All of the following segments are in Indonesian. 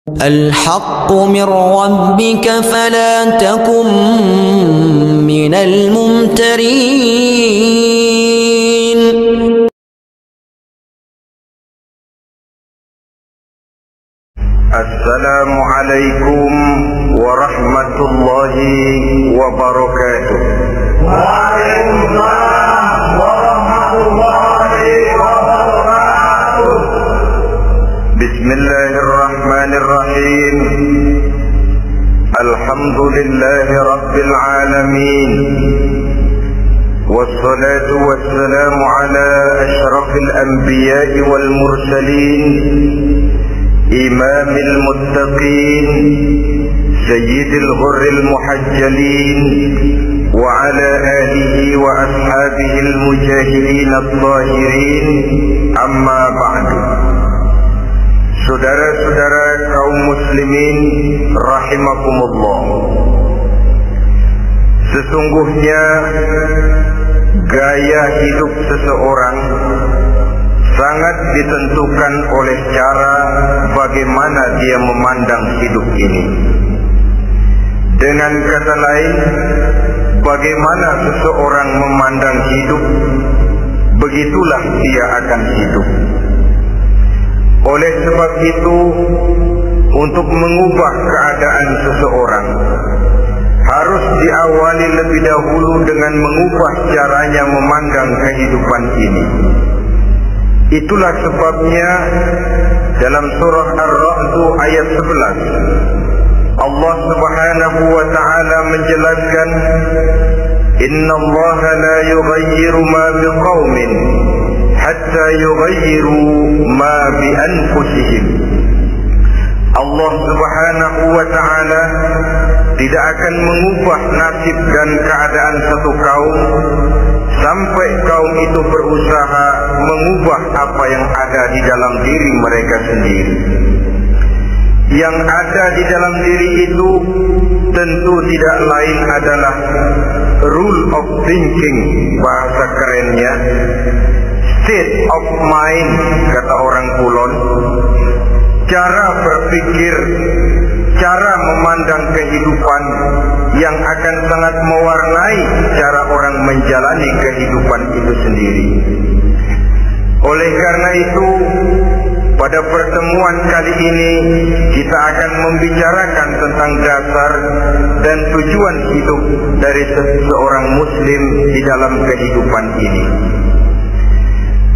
الحق من ربك فلا تكن من الممترين. السلام عليكم ورحمة الله وبركاته. وعليكم السلام ورحمة الله وبركاته. بسم الله الرحمن الرحيم. الحمد لله رب العالمين، والصلاة والسلام على أشرف الأنبياء والمرسلين، إمام المتقين، سيد الغر المحجلين، وعلى آله وأصحابه المجاهدين الطاهرين. أما بعد. Saudara-saudara kaum muslimin rahimakumullah, sesungguhnya gaya hidup seseorang sangat ditentukan oleh cara bagaimana dia memandang hidup ini. Dengan kata lain, bagaimana seseorang memandang hidup, begitulah dia akan hidup. Oleh sebab itu, untuk mengubah keadaan seseorang harus diawali lebih dahulu dengan mengubah caranya memandang kehidupan ini. Itulah sebabnya dalam surah Ar-Ra'd ayat 11 Allah Subhanahu wa ta'ala menjelaskan, Innallaha la yughayyiru ma biqaumin hatta yughayyiru ma bi anfusihim. Allah Subhanahu wa ta'ala tidak akan mengubah nasib dan keadaan satu kaum sampai kaum itu berusaha mengubah apa yang ada di dalam diri mereka sendiri. Yang ada di dalam diri itu tentu tidak lain adalah rule of thinking, bahasa kerennya state of mind, kata orang Kulon. Cara berpikir, cara memandang kehidupan yang akan sangat mewarnai cara orang menjalani kehidupan itu sendiri. Oleh karena itu, pada pertemuan kali ini kita akan membicarakan tentang dasar dan tujuan hidup dari seorang muslim di dalam kehidupan ini.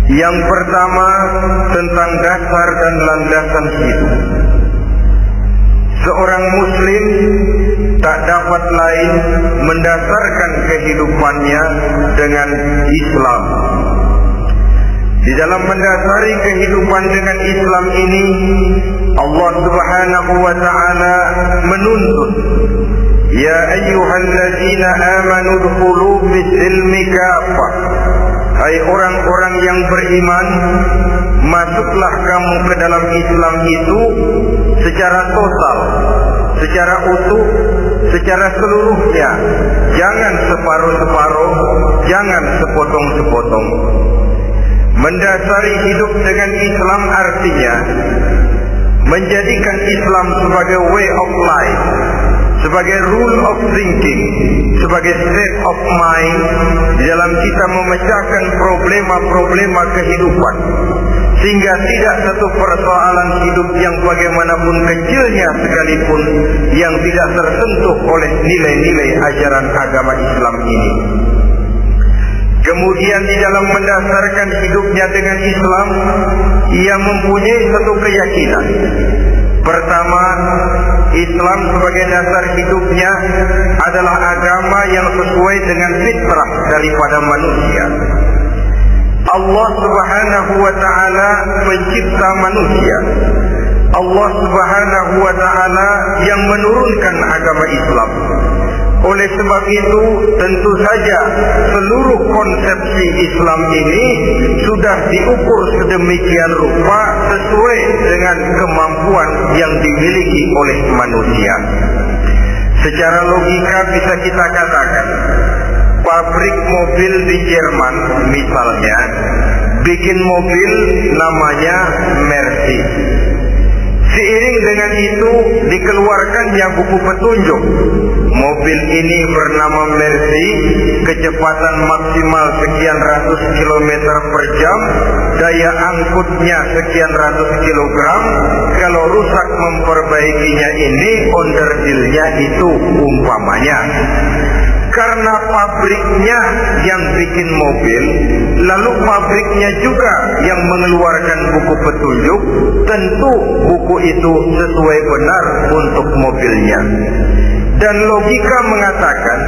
Yang pertama, tentang dasar dan landasan hidup. Seorang muslim tak dapat lain mendasarkan kehidupannya dengan Islam. Di dalam mendasari kehidupan dengan Islam ini, Allah Subhanahu wa ta'ala menuntut, Ya ayyuhalladzina amanu dkhulu fis-silmi kafah. Hai orang-orang yang beriman, masuklah kamu ke dalam Islam itu secara total, secara utuh, secara seluruhnya. Jangan separuh-separuh, jangan sepotong-sepotong. Mendasari hidup dengan Islam artinya menjadikan Islam sebagai way of life, sebagai rule of thinking, sebagai state of mind di dalam kita memecahkan problema-problema kehidupan, sehingga tidak satu persoalan hidup yang bagaimanapun kecilnya sekalipun yang tidak tersentuh oleh nilai-nilai ajaran agama Islam ini. Kemudian di dalam mendasarkan hidupnya dengan Islam, ia mempunyai satu keyakinan. Pertama, Islam sebagai dasar hidupnya adalah agama yang sesuai dengan fitrah daripada manusia. Allah Subhanahu wa ta'ala pencipta manusia. Allah Subhanahu wa ta'ala yang menurunkan agama Islam. Oleh sebab itu, tentu saja seluruh konsepsi Islam ini sudah diukur sedemikian rupa sesuai dengan kemampuan yang dimiliki oleh manusia. Secara logika bisa kita katakan, pabrik mobil di Jerman misalnya bikin mobil namanya Mercy. Seiring dengan itu dikeluarkannya buku petunjuk. Mobil ini bernama Mercy, kecepatan maksimal sekian ratus kilometer per jam, daya angkutnya sekian ratus kilogram. Kalau rusak memperbaikinya ini, onderdilnya itu umpamanya. Karena pabriknya yang bikin mobil, lalu pabriknya juga yang mengeluarkan buku petunjuk, tentu buku itu sesuai benar untuk mobilnya. Dan logika mengatakan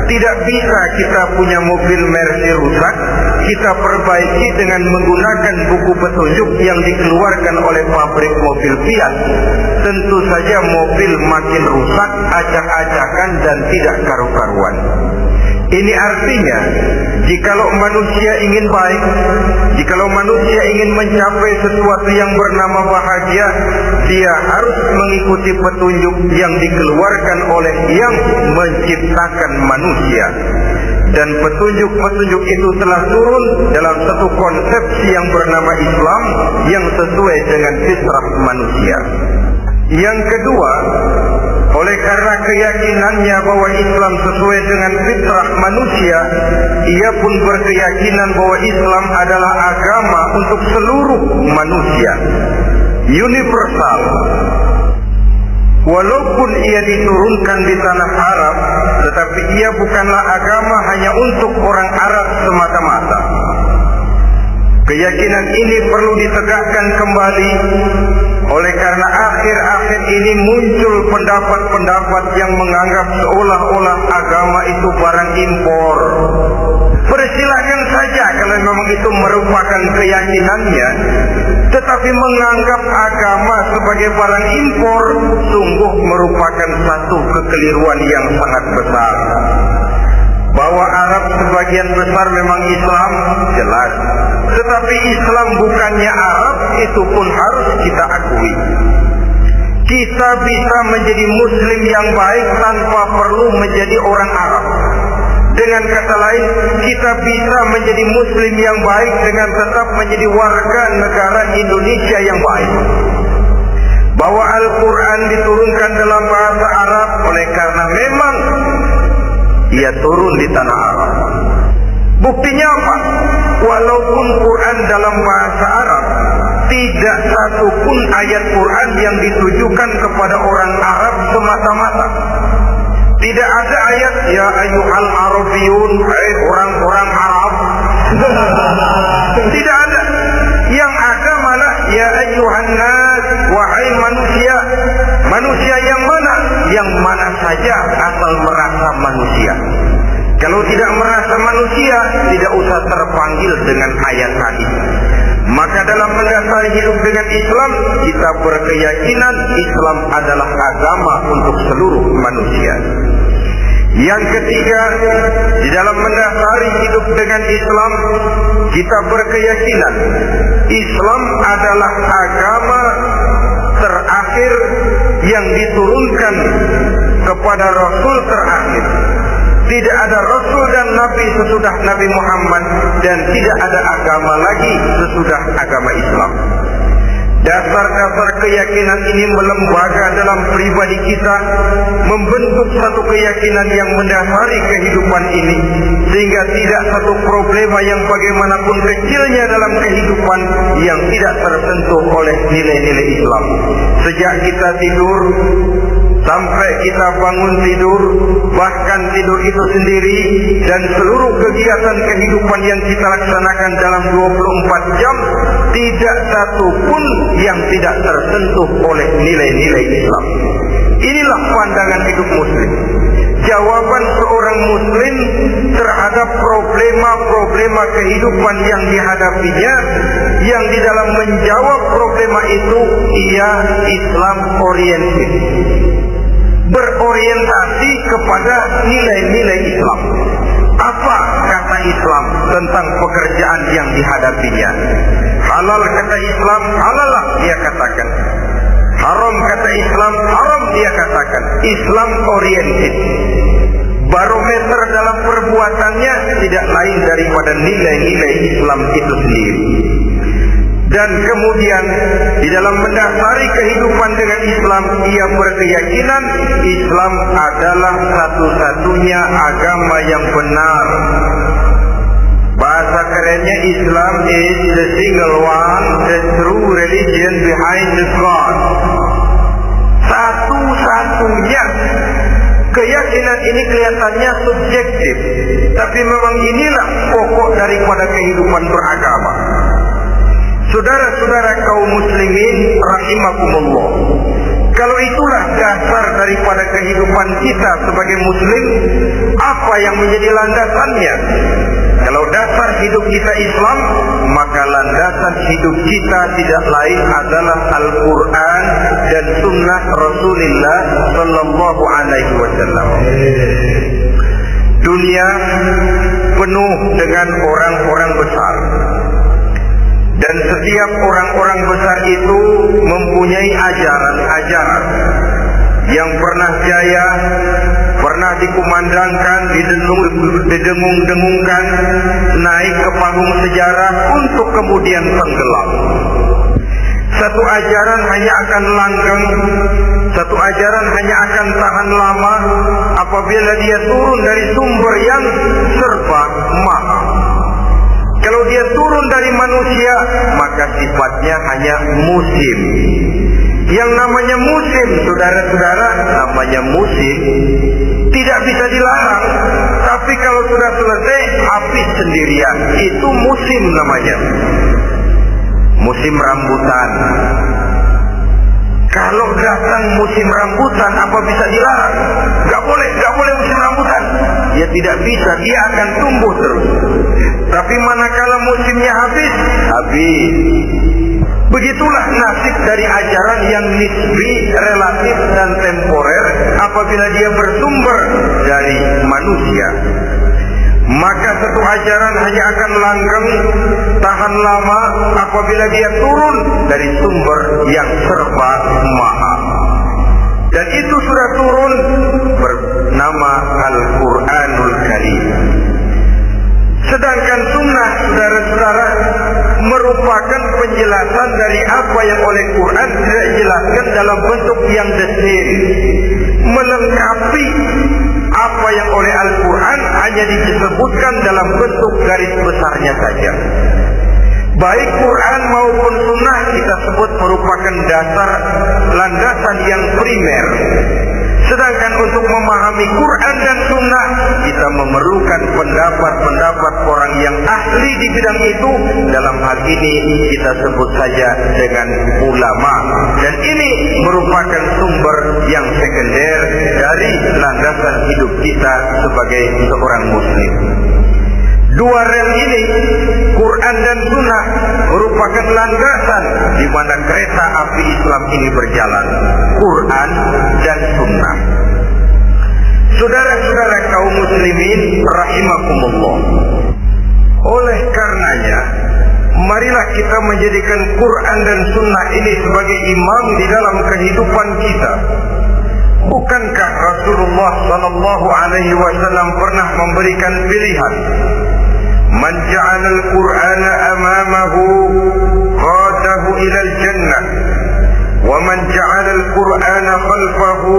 tidak bisa kita punya mobil Mercy rusak, kita perbaiki dengan menggunakan buku petunjuk yang dikeluarkan oleh pabrik mobil Fiat. Tentu saja mobil makin rusak, acak-acakan dan tidak karu-karuan. Ini artinya, jikalau manusia ingin baik, jikalau manusia ingin mencapai sesuatu yang bernama bahagia, dia harus mengikuti petunjuk yang dikeluarkan oleh yang menciptakan manusia. Dan petunjuk-petunjuk itu telah turun dalam satu konsepsi yang bernama Islam, yang sesuai dengan fitrah manusia. Yang kedua, oleh karena keyakinannya bahwa Islam sesuai dengan fitrah manusia, ia pun berkeyakinan bahwa Islam adalah agama untuk seluruh manusia, universal. Walaupun ia diturunkan di tanah Arab, tetapi ia bukanlah agama hanya untuk orang Arab semata-mata. Keyakinan ini perlu ditegakkan kembali. Oleh karena akhir-akhir ini muncul pendapat-pendapat yang menganggap seolah-olah agama itu barang impor. Persilahkan saja kalau memang itu merupakan keyakinannya, tetapi menganggap agama sebagai barang impor sungguh merupakan satu kekeliruan yang sangat besar. Bahwa Arab sebagian besar memang Islam, jelas. Tetapi Islam bukannya Arab, itu pun harus kita akui. Kita bisa menjadi Muslim yang baik tanpa perlu menjadi orang Arab. Dengan kata lain, kita bisa menjadi Muslim yang baik dengan tetap menjadi warga negara Indonesia yang baik. Bahwa Al-Quran diturunkan dalam bahasa Arab oleh karena memang ia turun di tanah Arab. Buktinya apa? Walaupun Quran dalam bahasa Arab, tidak satu pun ayat Quran yang ditujukan kepada orang Arab semata-mata. Tidak ada ayat ya ayyuhal arabiyun, hai orang-orang Arab. Tidak ada. Yang ada malah ya ayyuhan nas, wahai manusia. Manusia yang mana? Yang mana saja asal merasa manusia. Kalau tidak merasa manusia, tidak usah terpanggil dengan ayat tadi. Maka dalam mendasari hidup dengan Islam, kita berkeyakinan Islam adalah agama untuk seluruh manusia. Yang ketiga, di dalam mendasari hidup dengan Islam, kita berkeyakinan Islam adalah agama terakhir yang diturunkan kepada Rasul terakhir. Tidak ada Rasul dan Nabi sesudah Nabi Muhammad, dan tidak ada agama lagi sesudah agama Islam. Dasar-dasar keyakinan ini melembaga dalam pribadi kita, membentuk satu keyakinan yang mendasari kehidupan ini, sehingga tidak satu problema yang bagaimanapun kecilnya dalam kehidupan yang tidak tersentuh oleh nilai-nilai Islam. Sejak kita tidur sampai kita bangun tidur, bahkan tidur itu sendiri, dan seluruh kegiatan kehidupan yang kita laksanakan dalam 24 jam, tidak satu pun yang tidak tersentuh oleh nilai-nilai Islam. Inilah pandangan hidup Muslim. Jawaban seorang Muslim terhadap problema-problema kehidupan yang dihadapinya, yang di dalam menjawab problema itu ia Islam oriented, berorientasi kepada nilai-nilai Islam. Apa kata Islam tentang pekerjaan yang dihadapinya? Halal kata Islam, halallah dia katakan. Haram kata Islam, haram dia katakan. Islam oriented. Barometer dalam perbuatannya tidak lain daripada nilai-nilai Islam itu sendiri. Dan kemudian di dalam mendasari kehidupan dengan Islam, ia berkeyakinan Islam adalah satu-satunya agama yang benar. Bahasa kerennya, Islam is the single one, the true religion behind the God. Satu-satunya. Keyakinan ini kelihatannya subjektif, tapi memang inilah pokok daripada kehidupan beragama. Saudara-saudara kaum muslimin rahimakumullah, kalau itulah dasar daripada kehidupan kita sebagai muslim, apa yang menjadi landasannya? Kalau dasar hidup kita Islam, maka landasan hidup kita tidak lain adalah Al-Quran dan Sunnah Rasulullah Sallallahu Alaihi Wasallam. Dunia penuh dengan orang-orang besar, dan setiap orang-orang besar itu mempunyai ajaran-ajaran yang pernah jaya, pernah dikumandangkan, didengung-dengungkan, naik ke panggung sejarah untuk kemudian tenggelam. Satu ajaran hanya akan langgeng, satu ajaran hanya akan tahan lama apabila dia turun dari sumber yang serba mahal. Kalau dia turun dari manusia, maka sifatnya hanya musim. Yang namanya musim, saudara-saudara, namanya musim tidak bisa dilarang. Tapi kalau sudah selesai, habis sendirian. Itu musim namanya. Musim rambutan. Kalau datang musim rambutan, apa bisa dilarang? Gak boleh musim rambutan. Ya tidak bisa, dia akan tumbuh terus. Tapi manakala musimnya habis. Begitulah nasib dari ajaran yang nisbi, relatif dan temporer apabila dia bersumber dari manusia. Maka satu ajaran hanya akan langgeng, tahan lama apabila dia turun dari sumber yang serba mahal. Dan itu sudah turun bernama Al-Quranul Karim. Sedangkan sunnah, saudara-saudara, merupakan penjelasan dari apa yang oleh Quran dijelaskan dalam bentuk yang detail, melengkapi apa yang oleh Al-Quran hanya disebutkan dalam bentuk garis besarnya saja. Baik Quran maupun sunnah kita sebut merupakan dasar landasan yang primer. Sedangkan untuk memahami Quran dan sunnah, kita memerlukan pendapat-pendapat orang yang ahli di bidang itu. Dalam hal ini kita sebut saja dengan ulama. Dan ini merupakan sumber yang sekunder dari landasan hidup kita sebagai seorang muslim. Dua rel ini, Quran dan Sunnah, merupakan landasan di mana kereta api Islam ini berjalan. Quran dan Sunnah. Saudara-saudara kaum muslimin rahimakumullah. Oleh karenanya, marilah kita menjadikan Quran dan Sunnah ini sebagai imam di dalam kehidupan kita. Bukankah Rasulullah Sallallahu Alaihi Wasallam pernah memberikan pilihan? Man ja'ala al-Qur'ana amamahu qadahu ila al-jannah wa man ja'ala al-Qur'ana khalfahu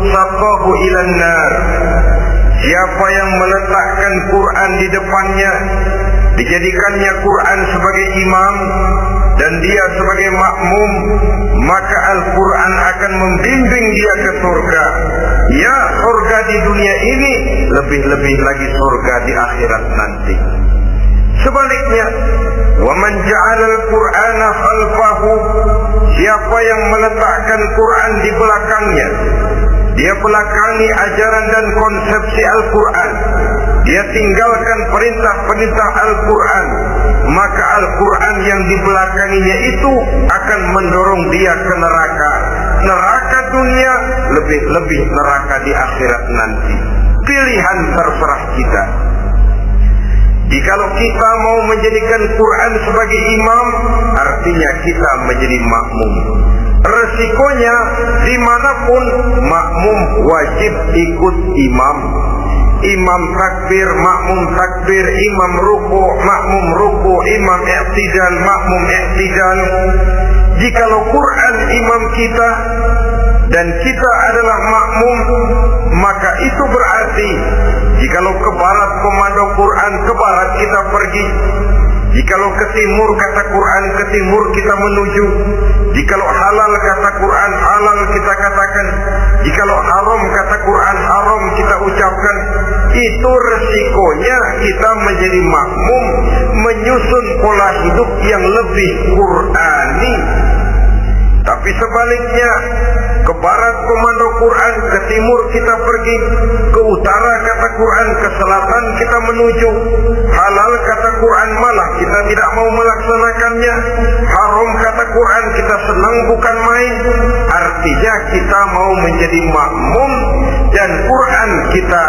saqahu ila an-nar. Siapa yang meletakkan Quran di depannya, dijadikannya Quran sebagai imam dan dia sebagai makmum, maka Al-Quran akan membimbing dia ke surga. Ya, surga di dunia ini, lebih-lebih lagi surga di akhirat nanti. Sebaliknya, وَمَنْ جَعَلَ الْقُرْآنَ خَلْفَهُ, siapa yang meletakkan Quran di belakangnya, dia belakangi ajaran dan konsepsi Al-Quran, dia tinggalkan perintah-perintah Al-Quran, maka Al-Quran yang dibelakanginya itu akan mendorong dia ke neraka. Neraka dunia, lebih-lebih neraka di akhirat nanti. Pilihan terserah kita. Jikalau kita mau menjadikan Quran sebagai imam, artinya kita menjadi makmum. Resikonya dimanapun makmum wajib ikut imam. imam takbir, makmum takbir, imam ruku, makmum ruku, imam i'tidal, makmum i'tidal. Jikalau Quran imam kita dan kita adalah makmum, maka itu berarti jikalau ke barat komando Quran, ke barat kita pergi. Jikalau ke timur kata Quran, ke timur kita menuju. Jikalau halal kata Quran, halal kita katakan. Jikalau haram kata Quran, haram kita ucapkan. Itu resikonya kita menjadi makmum, menyusun pola hidup yang lebih Qurani. Tapi sebaliknya, ke barat komando Quran, ke timur kita pergi, ke utara kata Quran, ke selatan kita menuju. Halal kata Quran malah kita tidak mau melaksanakannya. Haram kata Quran kita senang bukan main. Artinya kita mau menjadi makmum dan Quran kita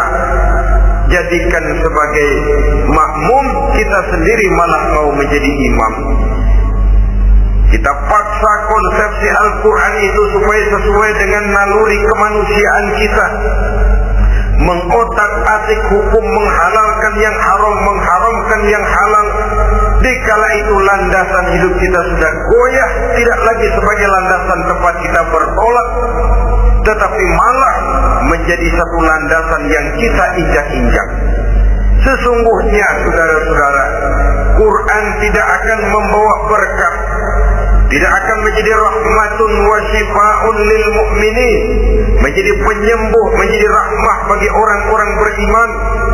jadikan sebagai makmum, kita sendiri malah mau menjadi imam. Kita paksa konsepsi Al-Quran itu supaya sesuai dengan naluri kemanusiaan kita. Mengotak-atik hukum, menghalalkan yang haram, mengharamkan yang halal. Dikala itu landasan hidup kita sudah goyah, tidak lagi sebagai landasan tempat kita bertolak, tetapi malah menjadi satu landasan yang kita injak-injak. Sesungguhnya saudara-saudara, Quran tidak akan membawa berkah, tidak akan menjadi rahmatun wa shifaa'un lil mu'minin, menjadi penyembuh, menjadi rahmah bagi orang-orang beriman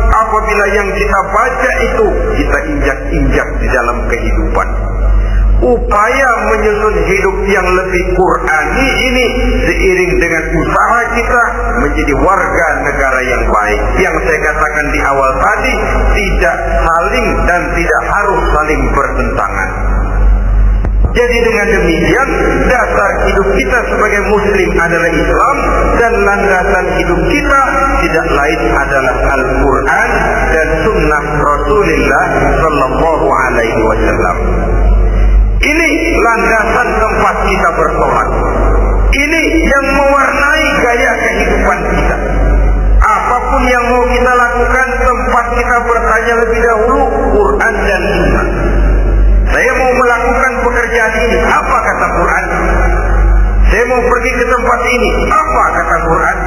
apabila yang kita baca itu kita injak-injak di dalam kehidupan. Upaya menyusun hidup yang lebih Qurani ini seiring dengan usaha kita menjadi warga negara yang baik. Yang saya katakan di awal tadi, tidak saling dan tidak harus saling bertentangan. Jadi dengan demikian, dasar hidup kita sebagai muslim adalah Islam, dan landasan hidup kita tidak lain adalah Al-Quran dan sunnah Rasulullah Sallallahu Alaihi Wasallam. Ini landasan tempat kita bertobat. Ini yang mewarnai gaya kehidupan kita. Apapun yang mau kita lakukan, tempat kita bertanya lebih dahulu Quran dan sunnah. Saya mau melakukan pekerjaan ini, apa kata Quran? Saya mau pergi ke tempat ini, apa kata Quran?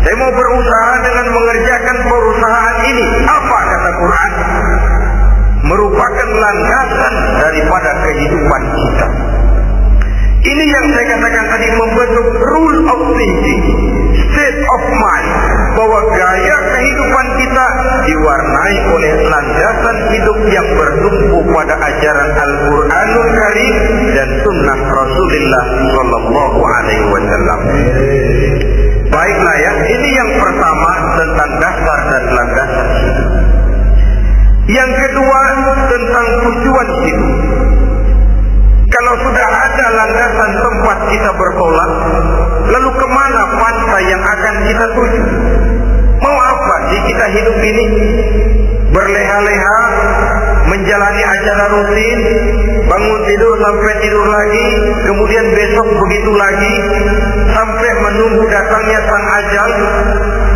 Saya mau berusaha dengan mengerjakan perusahaan ini, apa kata Quran? Merupakan landasan daripada kehidupan kita. Ini yang saya katakan tadi, membentuk rule of thinking, state of mind, bahwa gaya kehidupan kita diwarnai oleh landasan hidup yang bertumpu pada ajaran Al-Quranul Karim dan sunnah Rasulullah Sallallahu Alaihi Wasallam. Baiklah ya, ini yang pertama tentang dasar dan landasan hidup. Yang kedua tentang tujuan hidup. Kalau sudah ada landasan tempat kita bertolak, lalu kemana pantai yang akan kita tuju? Mau apa sih kita hidup ini? Berleha-leha, menjalani acara rutin, bangun tidur sampai tidur lagi, kemudian besok begitu lagi, sampai menunggu datangnya sang ajal?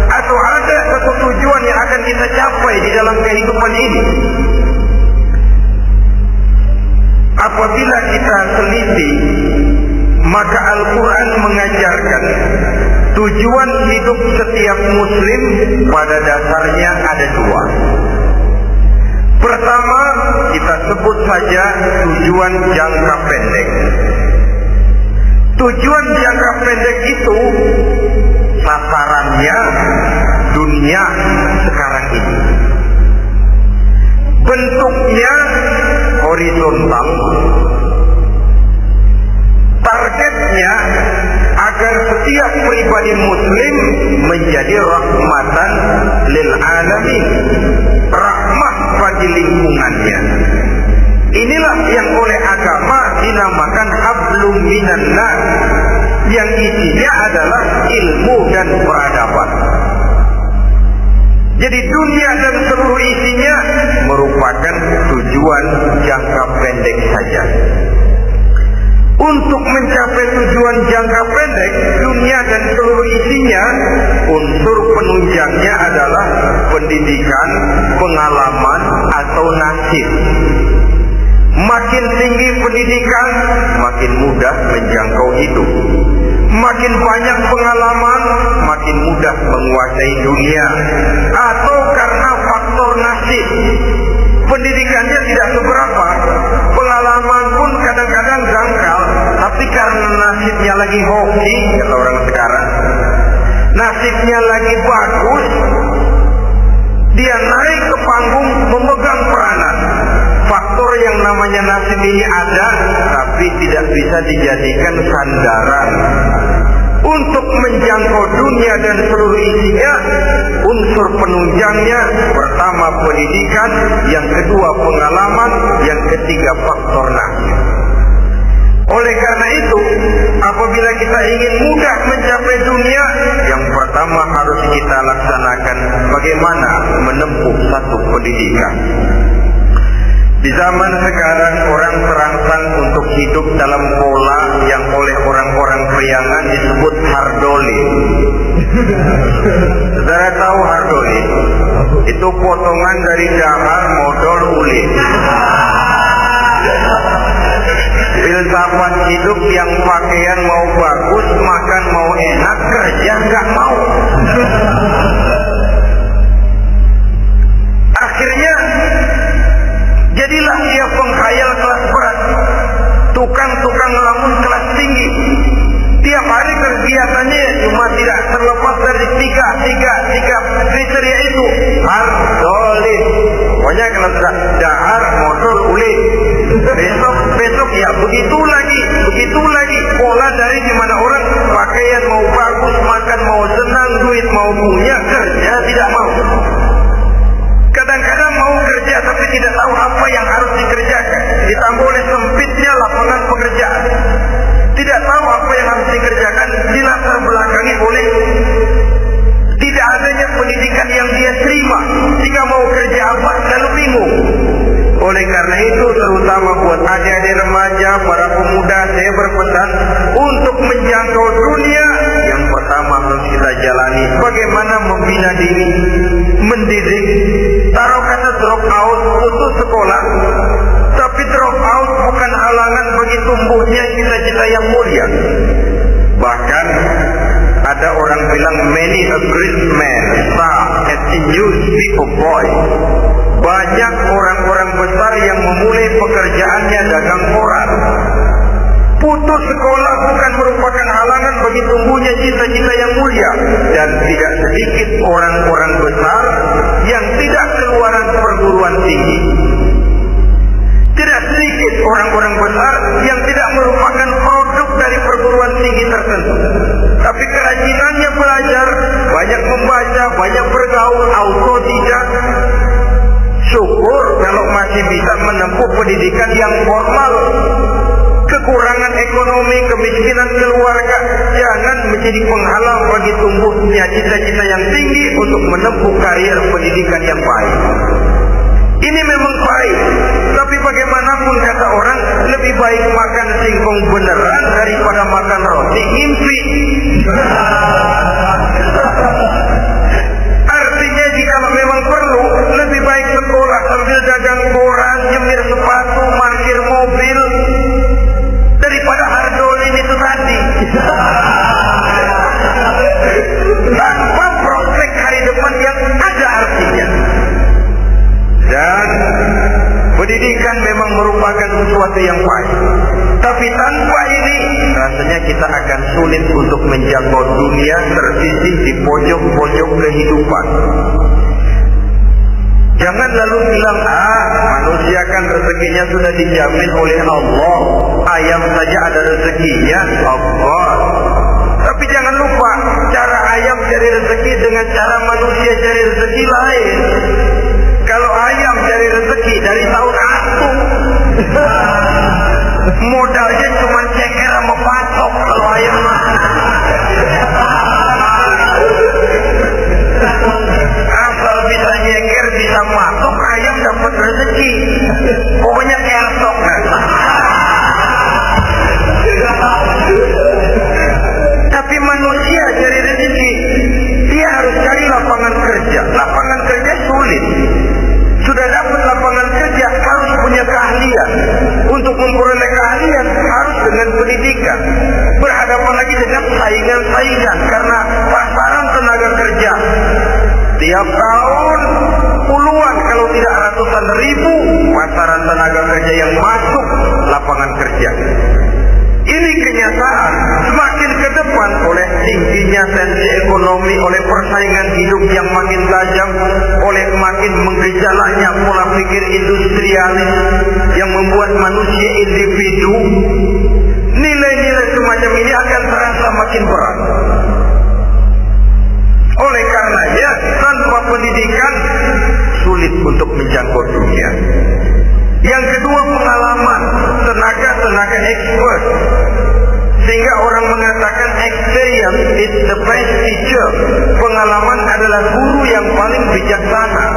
Atau ada satu tujuan yang akan kita capai di dalam kehidupan ini? Apabila kita teliti, maka Al-Quran mengajarkan tujuan hidup setiap muslim pada dasarnya ada dua. Pertama, kita sebut saja tujuan jangka pendek. Tujuan jangka pendek itu sasarannya dunia sekarang ini. Bentuknya horizontal. Targetnya agar setiap pribadi muslim menjadi rahmatan lil alamin, rahmah bagi lingkungannya. Inilah yang oleh agama dinamakan hablum minan nas, yang isinya adalah ilmu dan peradaban. Jadi dunia dan seluruh isinya merupakan tujuan jangka pendek saja. Untuk mencapai tujuan jangka pendek, dunia dan seluruh isinya, unsur penunjangnya adalah pendidikan, pengalaman, atau nasib. Makin tinggi pendidikan, makin mudah menjangkau hidup. Makin banyak pengalaman, makin mudah menguasai dunia. Atau karena faktor nasib, pendidikannya tidak seberapa, pengalaman pun kadang-kadang dangkal, tapi karena nasibnya lagi hoki, kata orang sekarang, nasibnya lagi bagus, dia naik ke panggung memegang peranan. Faktor yang namanya nasib ini ada, tapi tidak bisa dijadikan sandaran. Untuk menjangkau dunia dan seluruh isinya, unsur penunjangnya pertama pendidikan, yang kedua pengalaman, yang ketiga faktor nasib. Oleh karena itu, apabila kita ingin mudah mencapai dunia, yang pertama harus kita laksanakan bagaimana menempuh satu pendidikan. Di zaman sekarang orang terangsang untuk hidup dalam pola yang oleh orang-orang priangan disebut hardoli. Saudara tahu hardoli? Itu potongan dari dahar modal uli. Filsafat hidup yang pakaian mau bagus, makan mau enak, kerja nggak mau. Akhirnya jadilah dia penghayal kelas berat, tukang-tukang ngelamun kelas tinggi. Tiap hari kegiatannya cuma tidak terlepas dari tiga kriteria itu. Hardolis. Pokoknya kalau sudah dahar, modal, uli. Besok ya begitu lagi. Pola dari dimana orang pakaian mau bagus, makan mau senang, duit mau punya, kerja tidak mau. Kadang-kadang mau kerja tapi tidak tahu apa yang harus dikerjakan. Ditambah oleh sempitnya lapangan pekerjaan. Tidak tahu apa yang harus dikerjakan, dilatar belakangi oleh tidak adanya pendidikan yang dia terima. Jika mau kerja apa, selalu bingung. Oleh karena itu, terutama buat adik-adik remaja, para pemuda, saya berpesan untuk menjangkau dunia, yang pertama harus kita jalani bagaimana membina diri, mendidik. Taruh kata drop out, putus sekolah, tapi drop out bukan halangan bagi tumbuhnya cita-cita yang mulia. Bahkan ada orang bilang many a great man start as a newspaper boy. Banyak orang-orang besar yang memulai pekerjaannya dagang koran. Putus sekolah bukan merupakan halangan bagi tumbuhnya cita-cita yang mulia. Dan tidak sedikit orang-orang besar yang tidak keluaran perguruan tinggi. Tidak sedikit orang-orang besar yang tidak merupakan produk dari perguruan tinggi tertentu. Tapi kerajinannya belajar, banyak membaca, banyak bergaul, autodidak. Syukur kalau masih bisa menempuh pendidikan yang formal. Kekurangan ekonomi, kemiskinan keluarga jangan menjadi penghalang bagi tumbuhnya cita-cita yang tinggi untuk menempuh karier pendidikan yang baik. Ini memang baik, tapi bagaimanapun kata orang, lebih baik makan singkong beneran daripada makan roti ngimpi. Artinya jika memang perlu, lebih baik sekolah sambil dagang koran, nyemir sepatu, parkir mobil, daripada hardolin itu tadi. Tanpa prospek hari depan yang ada artinya. Dan pendidikan memang merupakan sesuatu yang baik. Tapi tanpa ini, rasanya kita akan sulit untuk menjangkau dunia tersisih di pojok-pojok kehidupan. Jangan lalu bilang, manusia kan rezekinya sudah dijamin oleh Allah. Ayam saja ada rezekinya, Allah. Tapi jangan lupa, cara ayam cari rezeki dengan cara manusia cari rezeki lain. Kalau ayam cari rezeki dari tahun atu, modalnya cuma ceker sama patok. Kalau ayam asal bisa nyeker, bisa matok, ayam dapat rezeki. Pokoknya kersok kan. Tapi manusia cari rezeki, dia harus cari lapangan kerja. Lapangan kerja lagi dengan saingan-saingan karena pasaran tenaga kerja tiap tahun puluhan kalau tidak ratusan ribu pasaran tenaga kerja yang masuk lapangan kerja. Ini kenyataan. Semakin ke depan oleh tingginya tensi ekonomi, oleh persaingan hidup yang makin tajam, oleh makin menggejalanya pola pikir industrialis yang membuat manusia individu, nilai-nilai semacam ini akan terasa makin berat. Oleh karenanya, tanpa pendidikan sulit untuk menjangkau dunia. Yang kedua, pengalaman, tenaga expert. Sehingga orang mengatakan experience is the best teacher. Pengalaman adalah guru yang paling bijaksana.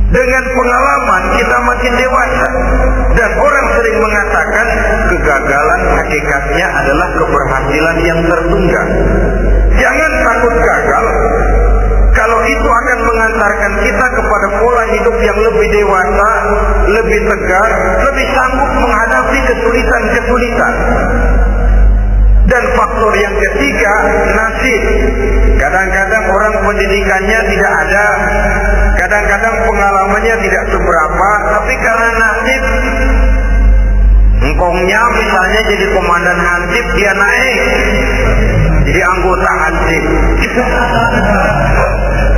Dengan pengalaman kita makin dewasa. Dan orang sering mengatakan kegagalan hakikatnya adalah keberhasilan yang tertunda. Jangan takut gagal. Kalau itu akan mengantarkan kita kepada pola hidup yang lebih dewasa, lebih tegar, lebih sanggup menghadapi kesulitan-kesulitan. Dan faktor yang ketiga, nasib. Kadang-kadang orang pendidikannya tidak ada, kadang-kadang pengalamannya tidak seberapa, tapi karena nasib, engkongnya misalnya jadi komandan hansip, dia naik jadi anggota hansip.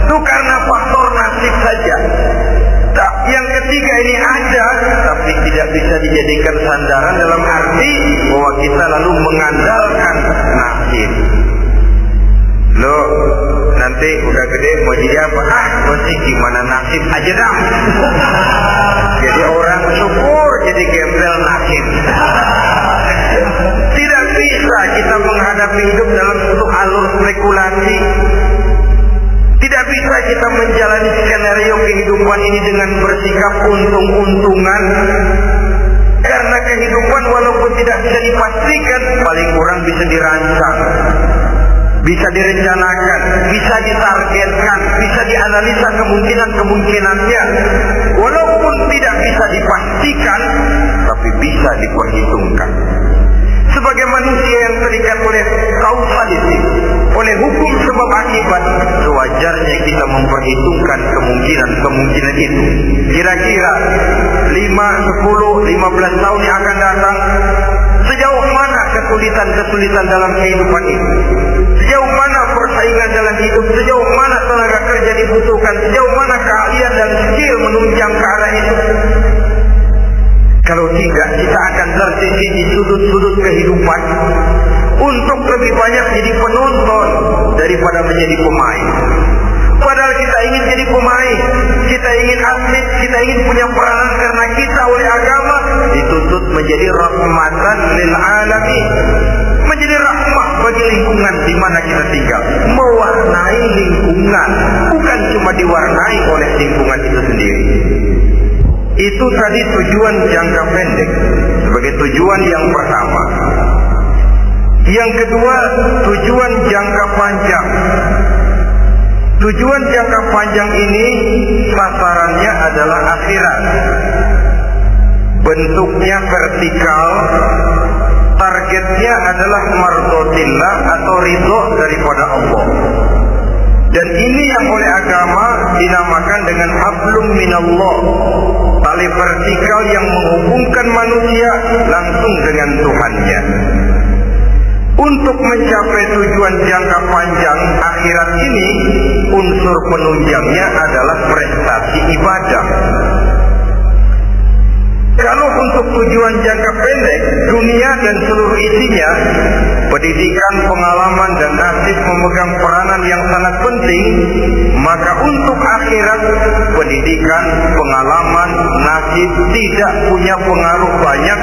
Itu karena faktor nasib saja. Yang ketiga ini ada, tapi tidak bisa dijadikan sandaran dalam arti bahwa kita lalu mengandalkan nasib. Loh, nanti udah gede mau jadi apa? Mesti gimana nasib aja dah. Jadi orang syukur, jadi gembel nasib. Tidak bisa kita menghadapi hidup dalam satu alur spekulasi. Tidak bisa kita menjalani skenario kehidupan ini dengan bersikap untung-untungan. Karena kehidupan walaupun tidak bisa dipastikan, paling kurang bisa dirancang, bisa direncanakan, bisa ditargetkan, bisa dianalisa kemungkinan-kemungkinannya. Walaupun tidak bisa dipastikan, tapi bisa diperhitungkan. Sebagai manusia yang terikat oleh kausaliti, oleh hukum sebab akibat, sewajarnya kita memperhitungkan kemungkinan-kemungkinan itu. Kira-kira 5, 10, 15 tahun yang akan datang, sejauh mana kesulitan-kesulitan dalam kehidupan itu, sejauh mana persaingan dalam hidup, sejauh mana tenaga kerja dibutuhkan, sejauh mana keahlian dan skill menunjang ke arah itu. Kalau tidak, kita akan tersisih di sudut-sudut kehidupan untuk lebih banyak jadi penonton daripada menjadi pemain. Padahal kita ingin jadi pemain, kita ingin atlet, kita ingin punya peranan karena kita oleh agama dituntut menjadi rahmatan lil alamin, menjadi rahmah bagi lingkungan di mana kita tinggal, mewarnai lingkungan, bukan cuma diwarnai oleh lingkungan itu sendiri. Itu tadi tujuan jangka pendek sebagai tujuan yang pertama. Yang kedua, tujuan jangka panjang. Tujuan jangka panjang ini sasarannya adalah akhirat. Bentuknya vertikal, targetnya adalah mardotillah atau ridho daripada Allah. Dan ini yang oleh agama dinamakan dengan hablum minallah, tali vertikal yang menghubungkan manusia langsung dengan Tuhannya. Untuk mencapai tujuan jangka panjang akhirat ini, unsur penunjangnya adalah prestasi ibadah. Kalau untuk tujuan jangka pendek, dunia dan seluruh isinya, pendidikan, pengalaman, dan nasib memegang peranan yang sangat penting, maka untuk akhirat, pendidikan, pengalaman, nasib tidak punya pengaruh banyak.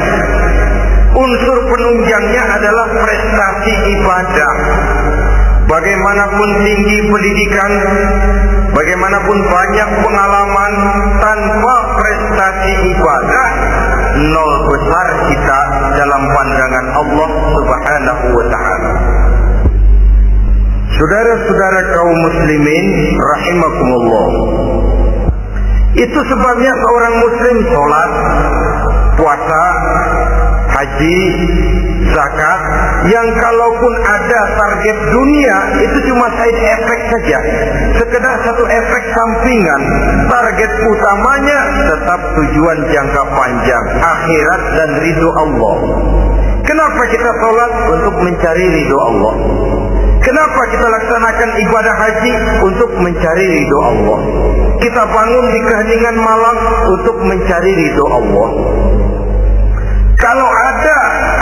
Unsur penunjangnya adalah prestasi ibadah. Bagaimanapun tinggi pendidikan, bagaimanapun banyak pengalaman, tanpa prestasi ibadah, nol besar kita dalam pandangan Allah Subhanahu wa ta'ala. Saudara-saudara kaum muslimin rahimakumullah, itu sebabnya seorang muslim sholat, puasa, haji, zakat, yang kalaupun ada target dunia itu cuma side effect saja, sekedar satu efek sampingan. Target utamanya tetap tujuan jangka panjang, akhirat dan ridho Allah. Kenapa kita sholat? Untuk mencari ridho Allah. Kenapa kita laksanakan ibadah haji? Untuk mencari ridho Allah. Kita bangun di keheningan malam untuk mencari ridho Allah. Kalau ada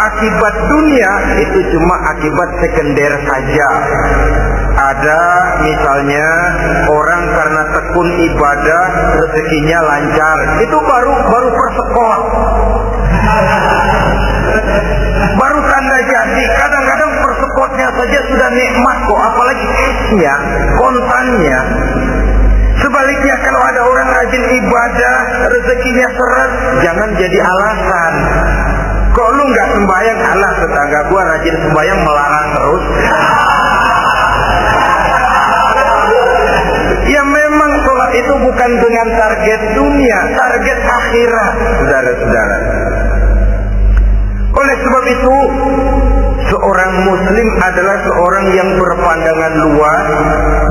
akibat dunia, itu cuma akibat sekunder saja. Ada misalnya orang karena tekun ibadah rezekinya lancar, itu baru persekot, baru tanda jadi. Kadang-kadang persekotnya saja sudah nikmat kok, apalagi esnya, kontannya. Sebaliknya kalau ada orang rajin ibadah, rezekinya seret, jangan jadi alasan. Kok lu nggak sembahyang? Alah, tetangga gua rajin sembahyang melarang terus. Ya memang sholat itu bukan dengan target dunia, target akhirat, saudara-saudara. Oleh sebab itu, seorang muslim adalah seorang yang berpandangan luas,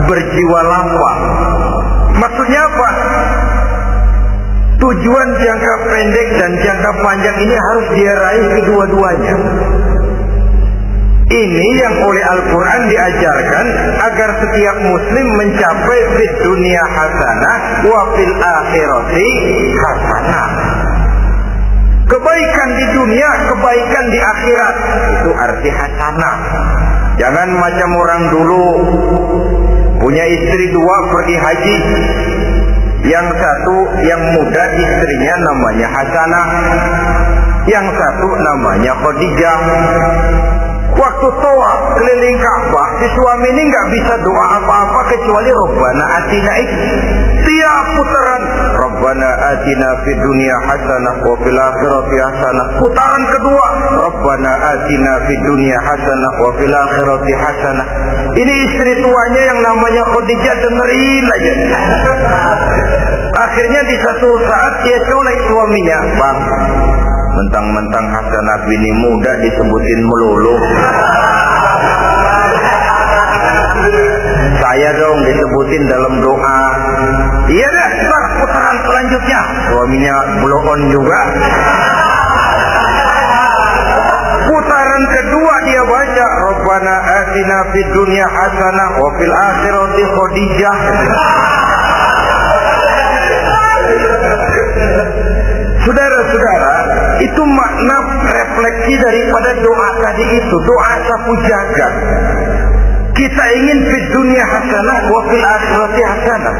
berjiwa lapang. Maksudnya apa? Tujuan jangka pendek dan jangka panjang ini harus dia raih kedua-duanya. Ini yang oleh Al-Quran diajarkan agar setiap muslim mencapai fid dunia hasanah wa fil akhirati hasanah. Kebaikan di dunia, kebaikan di akhirat, itu arti hasanah. Jangan macam orang dulu, punya istri dua pergi haji. Yang satu yang muda istrinya namanya Hasanah, yang satu namanya Khadijah. Waktu tawaf keliling Ka'bah, si suami ini nggak bisa doa apa-apa kecuali Rabbana atina. Tiap putaran Rabbana atina fid dunya hasanah wa fil akhirati hasanah. Putaran kedua Rabbana atina fid dunya hasanah wa fil akhirati hasanah. Ini istri tuanya yang namanya Khadijah dengerin aja. Akhirnya di satu saat dia colek suaminya, "Bang, mentang-mentang Hasanah bini muda disebutin melulu, saya dong disebutin dalam doa." "Iya dah, Bang, putaran selanjutnya." Suaminya blow on juga. Putaran kedua dia baca Rabbana atina fid dunya hasanah wa fil akhirati Khadijah. Saudara-saudara, itu makna refleksi daripada doa tadi itu, doa sapu jagat. Kita ingin fid dunya hasanah wa fil akhirati hasanah.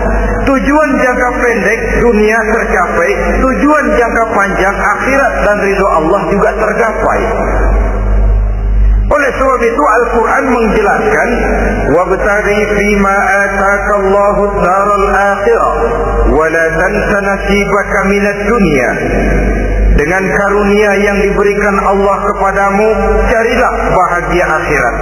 Tujuan jangka pendek dunia tercapai, tujuan jangka panjang akhirat dan ridho Allah juga tercapai. Oleh sebab itu Al-Quran menjelaskan, wabtaghi fima atakallahu daral akhirah wa la tansa nasibaka minad dunya. Dengan karunia yang diberikan Allah kepadamu, carilah bahagia akhirat.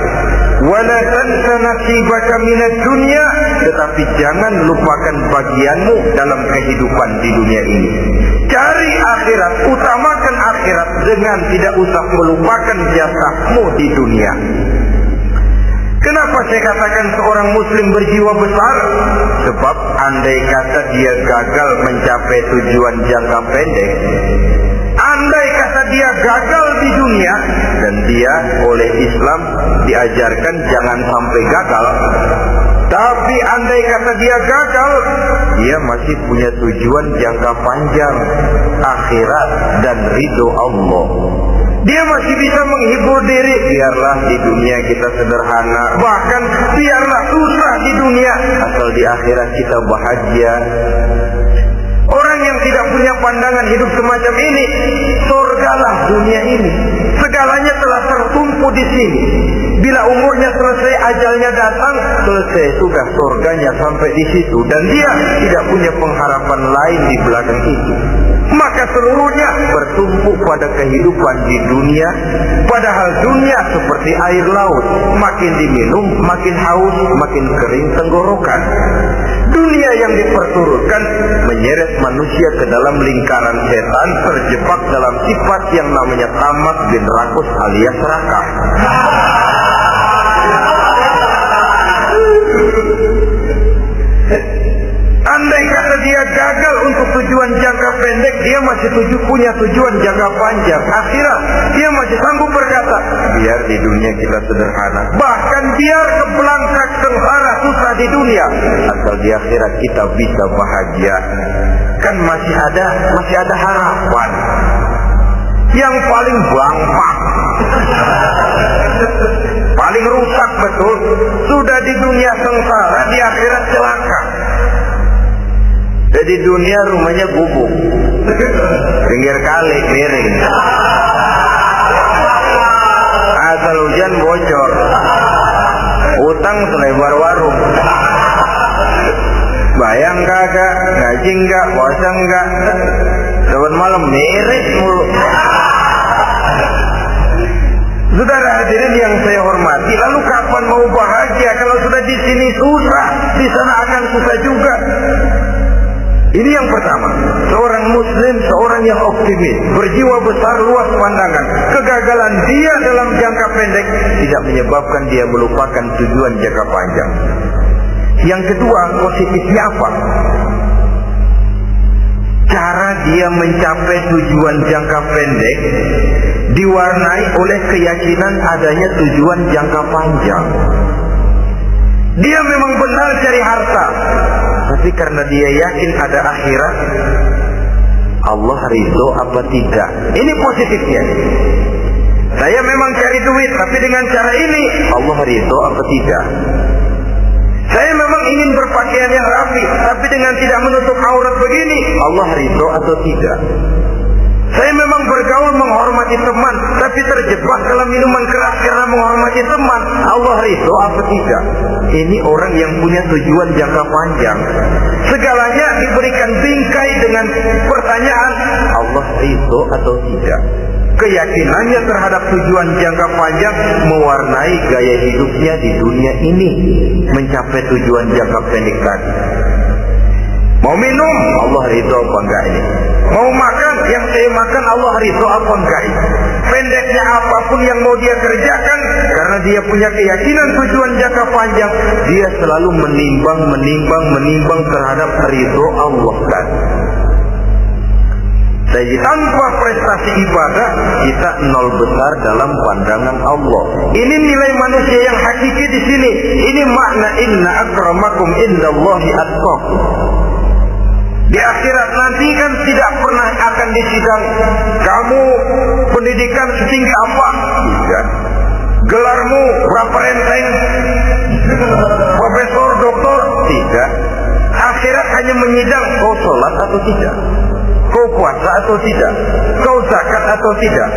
Wa la tansa nasibaka minad dunya, tetapi jangan lupakan bagianmu dalam kehidupan di dunia ini. Cari akhirat, utamakan akhirat dengan tidak usah melupakan jasahmu di dunia. Kenapa saya katakan seorang muslim berjiwa besar? Sebab andai kata dia gagal mencapai tujuan jangka pendek, andai kata dia gagal di dunia, dan dia oleh Islam diajarkan jangan sampai gagal, tapi andai kata dia gagal, dia masih punya tujuan jangka panjang, akhirat dan ridho Allah. Dia masih bisa menghibur diri, biarlah di dunia kita sederhana, bahkan biarlah susah di dunia, asal di akhirat kita bahagia. Orang yang tidak punya pandangan hidup semacam ini, surgalah dunia ini. Segalanya telah tertumpu di sini. Bila umurnya selesai, ajalnya datang, selesai sudah surganya sampai di situ, dan dia tidak punya pengharapan lain di belakang itu. Maka seluruhnya bertumpu pada kehidupan di dunia. Padahal dunia seperti air laut, makin diminum makin haus, makin kering tenggorokan. Dunia yang diperturutkan menyeret manusia ke dalam lingkaran setan, terjebak dalam sifat yang namanya tamak bin rakus alias serakah. Andai kata dia gagal untuk tujuan jangka pendek, dia masih punya tujuan jangka panjang. Akhirat, dia masih sanggup berkata, biar di dunia kita sederhana, bahkan biar kebelangsak sengsara susah di dunia, asal di akhirat kita bisa bahagia. Kan masih ada harapan. Yang paling bangpak, paling rusak betul, sudah di dunia sengsara, di akhirat celaka. Jadi dunia rumahnya gubuk, pinggir kali miring, asal hujan bocor, utang selebar warung. Bayang kagak, gaji enggak, puasa enggak, saban malam miring mulu. Saudara hadirin yang saya hormati, lalu kapan mau bahagia kalau sudah di sini susah, di sana akan susah juga. Ini yang pertama, seorang muslim, seorang yang optimis, berjiwa besar, luas pandangan. Kegagalan dia dalam jangka pendek tidak menyebabkan dia melupakan tujuan jangka panjang. Yang kedua, positifnya apa? Cara dia mencapai tujuan jangka pendek diwarnai oleh keyakinan adanya tujuan jangka panjang. Dia memang benar cari harta, tapi karena dia yakin ada akhirat, Allah ridho apa tidak. Ini positifnya. Saya memang cari duit, tapi dengan cara ini Allah ridho apa tidak. Saya memang ingin berpakaian yang rapi, tapi dengan tidak menutup aurat begini, Allah ridho atau tidak. Saya memang bergaul menghormati teman, tapi terjebak dalam minuman keras karena menghormati teman, Allah ridho apa tidak. Ini orang yang punya tujuan jangka panjang. Segalanya diberikan bingkai dengan pertanyaan, Allah ridho atau tidak. Keyakinannya terhadap tujuan jangka panjang mewarnai gaya hidupnya di dunia ini, mencapai tujuan jangka pendek tadi. Mau minum, Allah ridho apa enggak ini? Mau makan, yang saya makan Allah ridho apa enggak ini? Pendeknya apapun yang mau dia kerjakan, karena dia punya keyakinan tujuan jangka panjang, dia selalu menimbang terhadap ridho Allah kan. Jadi tanpa prestasi ibadah, kita nol besar dalam pandangan Allah. Ini nilai manusia yang hakiki di sini. Ini makna inna akramakum indallahi atqakum. Di akhirat nanti kan tidak pernah akan disidang kamu pendidikan setinggi apa, tidak. Gelarmu berapa renteng, profesor, doktor, tidak. Akhirat hanya menyidang kau sholat atau tidak, kau puasa atau tidak, kau zakat atau tidak.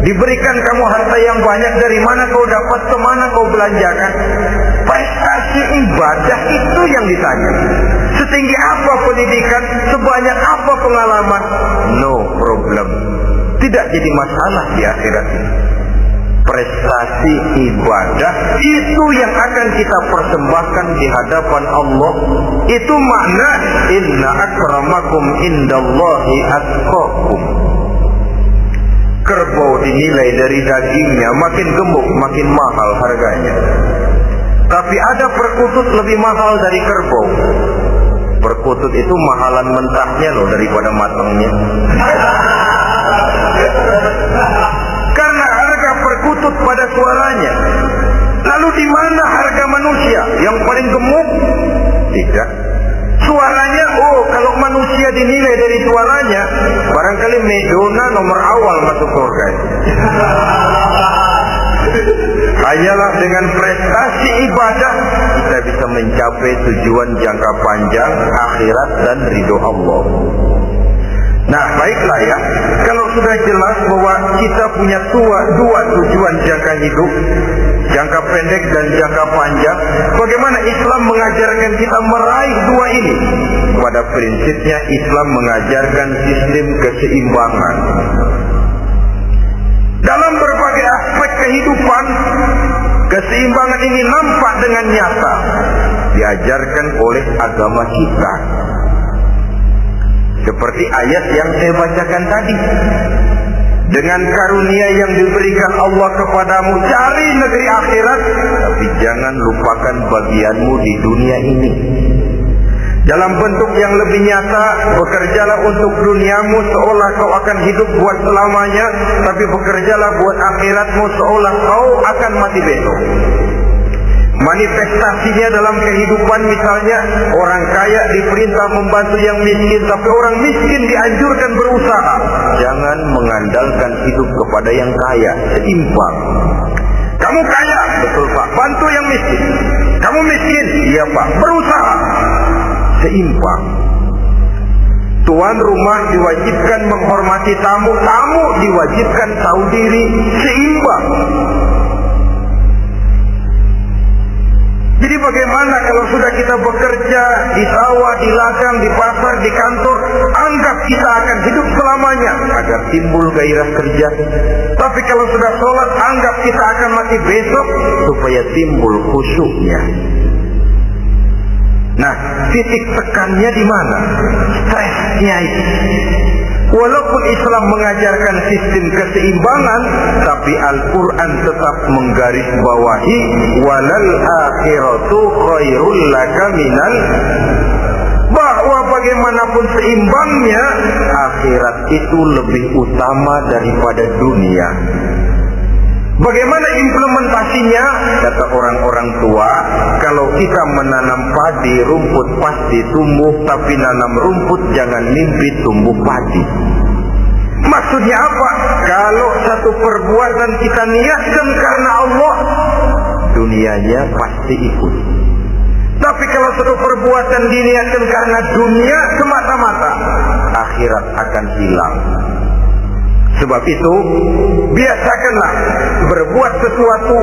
Diberikan kamu harta yang banyak, dari mana kau dapat, kemana kau belanjakan. Prestasi ibadah itu yang ditanya. Setinggi apa pendidikan, sebanyak apa pengalaman, no problem. Tidak jadi masalah di akhirat ini. Prestasi ibadah itu yang akan kita persembahkan di hadapan Allah. Itu makna inna akramakum indallahi atqakum. Kerbau dinilai dari dagingnya, makin gemuk makin mahal harganya. Tapi ada perkutut lebih mahal dari kerbau. Perkutut itu mahalan mentahnya loh daripada matangnya. Karena harga perkutut pada suaranya. Lalu di mana harga manusia yang paling gemuk? Tidak. Suaranya, kalau manusia dinilai dari suaranya, barangkali Madonna nomor awal masuk surga. Hanyalah dengan prestasi ibadah kita bisa mencapai tujuan jangka panjang akhirat dan ridho Allah. Nah, baiklah ya, kalau sudah jelas bahwa kita punya dua tujuan jangka hidup, jangka pendek dan jangka panjang, bagaimana Islam mengajarkan kita meraih dua ini? Pada prinsipnya Islam mengajarkan sistem keseimbangan. Dalam berbagai aspek kehidupan, keseimbangan ini nampak dengan nyata. Di diajarkan oleh agama kita. Seperti ayat yang saya bacakan tadi. Dengan karunia yang diberikan Allah kepadamu, cari negeri akhirat, tapi jangan lupakan bagianmu di dunia ini. Dalam bentuk yang lebih nyata, bekerjalah untuk duniamu seolah kau akan hidup buat selamanya, tapi bekerjalah buat akhiratmu seolah kau akan mati besok. Manifestasinya dalam kehidupan, misalnya orang kaya diperintah membantu yang miskin, tapi orang miskin dianjurkan berusaha. Jangan mengandalkan hidup kepada yang kaya, seimbang. Kamu kaya, betul Pak, bantu yang miskin. Kamu miskin, iya Pak, berusaha. Seimbang. Tuan rumah diwajibkan menghormati tamu, tamu diwajibkan tahu diri, seimbang. Jadi bagaimana kalau sudah kita bekerja di sawah, di ladang, di pasar, di kantor, anggap kita akan hidup selamanya agar timbul gairah kerja. Tapi kalau sudah sholat, anggap kita akan mati besok supaya timbul khusyuknya. Nah, titik tekannya di mana? Stresnya itu. Walaupun Islam mengajarkan sistem keseimbangan, tapi Al-Quran tetap menggarisbawahi walal akhiratu khairul laka minal, bahwa bagaimanapun seimbangnya, akhirat itu lebih utama daripada dunia. Bagaimana implementasinya? Kata orang-orang tua, kalau kita menanam padi, rumput pasti tumbuh, tapi nanam rumput jangan mimpi tumbuh padi. Maksudnya apa? Kalau satu perbuatan kita niatkan karena Allah, dunianya pasti ikut. Tapi kalau satu perbuatan diniatkan karena dunia semata-mata, akhirat akan hilang. Sebab itu, biasakanlah berbuat sesuatu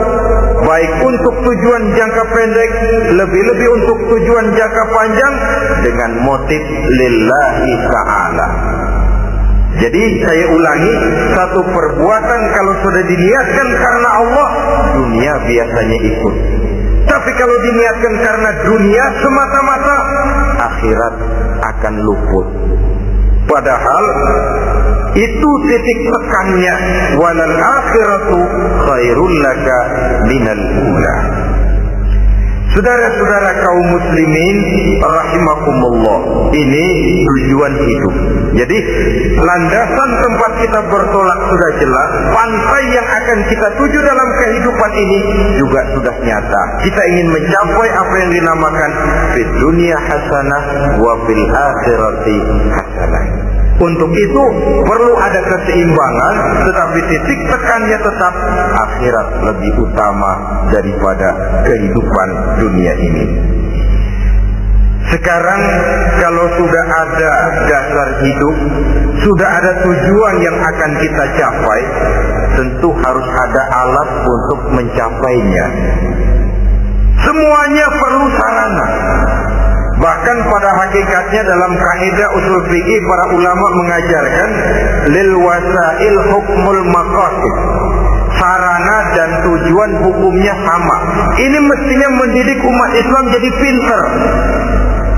baik untuk tujuan jangka pendek, lebih-lebih untuk tujuan jangka panjang dengan motif lillahi ta'ala. Jadi saya ulangi, satu perbuatan kalau sudah diniatkan karena Allah, dunia biasanya ikut. Tapi kalau diniatkan karena dunia semata-mata, akhirat akan luput. Padahal itu titik tekannya, walal akhiratu khairul laka minal ula. Saudara-saudara kaum muslimin rahimakumullah, ini tujuan hidup. Jadi landasan tempat kita bertolak sudah jelas, pantai yang akan kita tuju dalam kehidupan ini juga sudah nyata. Kita ingin mencapai apa yang dinamakan fid dunya hasanah wa fil akhirati hasanah. Untuk itu perlu ada keseimbangan, tetapi titik tekannya tetap akhirat lebih utama daripada kehidupan dunia ini. Sekarang kalau sudah ada dasar hidup, sudah ada tujuan yang akan kita capai, tentu harus ada alat untuk mencapainya. Semuanya perlu sarana. Bahkan pada hakikatnya dalam kaidah usul fikih para ulama mengajarkan lil wasail hukmul maqasid. Sarana dan tujuan hukumnya sama. Ini mestinya mendidik umat Islam jadi pintar.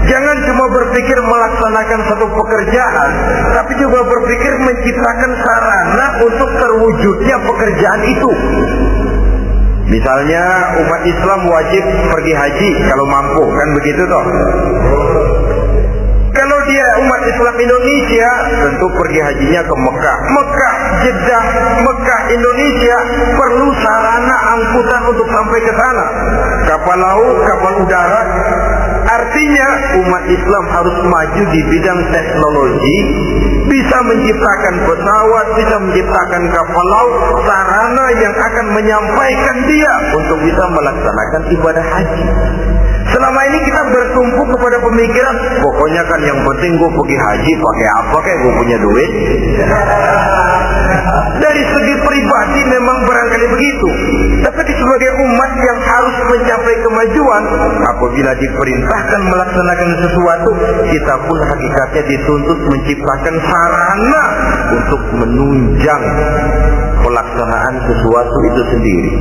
Jangan cuma berpikir melaksanakan satu pekerjaan, tapi juga berpikir menciptakan sarana untuk terwujudnya pekerjaan itu. Misalnya umat Islam wajib pergi haji kalau mampu, kan begitu toh? Kalau dia umat Islam Indonesia, tentu pergi hajinya ke Mekah. Mekah, Jeddah, Mekah, Indonesia perlu sarana angkutan untuk sampai ke sana. Kapal laut, kapal udara. Artinya umat Islam harus maju di bidang teknologi, bisa menciptakan pesawat, bisa menciptakan kapal laut, sarana yang akan menyampaikan dia untuk bisa melaksanakan ibadah haji. Selama ini kita bertumpu kepada pemikiran, pokoknya kan yang penting gue pergi haji pakai apa, kayak gue punya duit. Dari segi pribadi memang barangkali begitu, tapi sebagai umat yang harus mencapai kemajuan, apabila diperintahkan melaksanakan sesuatu, kita pun hakikatnya dituntut menciptakan sarana untuk menunjang pelaksanaan sesuatu itu sendiri.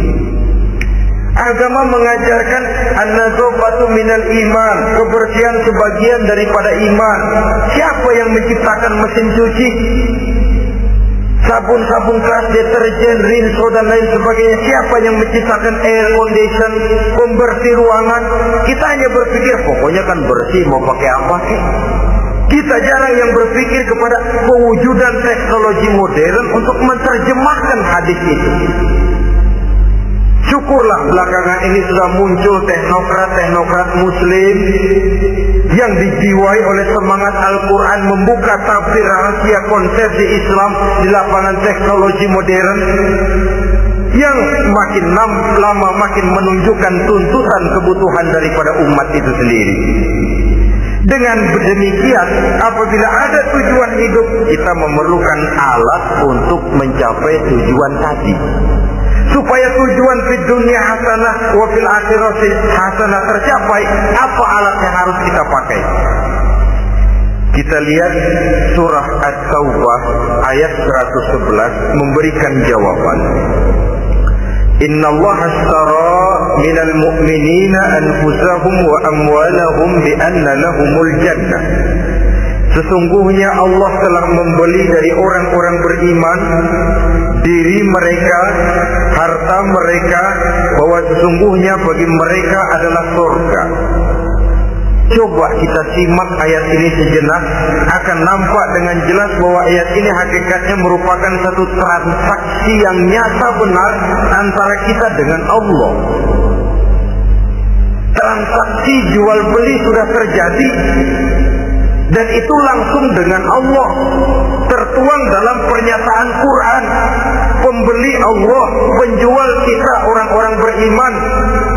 Agama mengajarkan an-nazafatu minal iman, kebersihan sebagian daripada iman. Siapa yang menciptakan mesin cuci, sabun-sabun keras, deterjen, rinso dan lain sebagainya? Siapa yang menciptakan air condition, pembersih ruangan? Kita hanya berpikir pokoknya kan bersih, mau pakai apa sih? Kita jarang yang berpikir kepada pewujudan teknologi modern untuk menerjemahkan hadis itu. Syukurlah belakangan ini sudah muncul teknokrat muslim yang dijiwai oleh semangat Al-Quran, membuka tafsir rahasia konsepsi Islam di lapangan teknologi modern, yang makin lama makin menunjukkan tuntutan kebutuhan daripada umat itu sendiri. Dengan demikian, apabila ada tujuan hidup, kita memerlukan alat untuk mencapai tujuan tadi. Supaya tujuan di dunia hasanah wa fil akhirati hasanah tercapai, apa alat yang harus kita pakai? Kita lihat surah At-Taubah ayat 111 memberikan jawaban. Innallaha ashtara minal mu'minina anfusahum wa amwalahum bi anna lahumul jannah. Sesungguhnya Allah telah membeli dari orang-orang beriman diri mereka, harta mereka, bahwa sesungguhnya bagi mereka adalah surga. Coba kita simak ayat ini sejenak, akan nampak dengan jelas bahwa ayat ini hakikatnya merupakan satu transaksi yang nyata benar antara kita dengan Allah. Transaksi jual beli sudah terjadi, dan itu langsung dengan Allah, tertuang dalam pernyataan Quran. Pembeli Allah, penjual kita orang-orang beriman,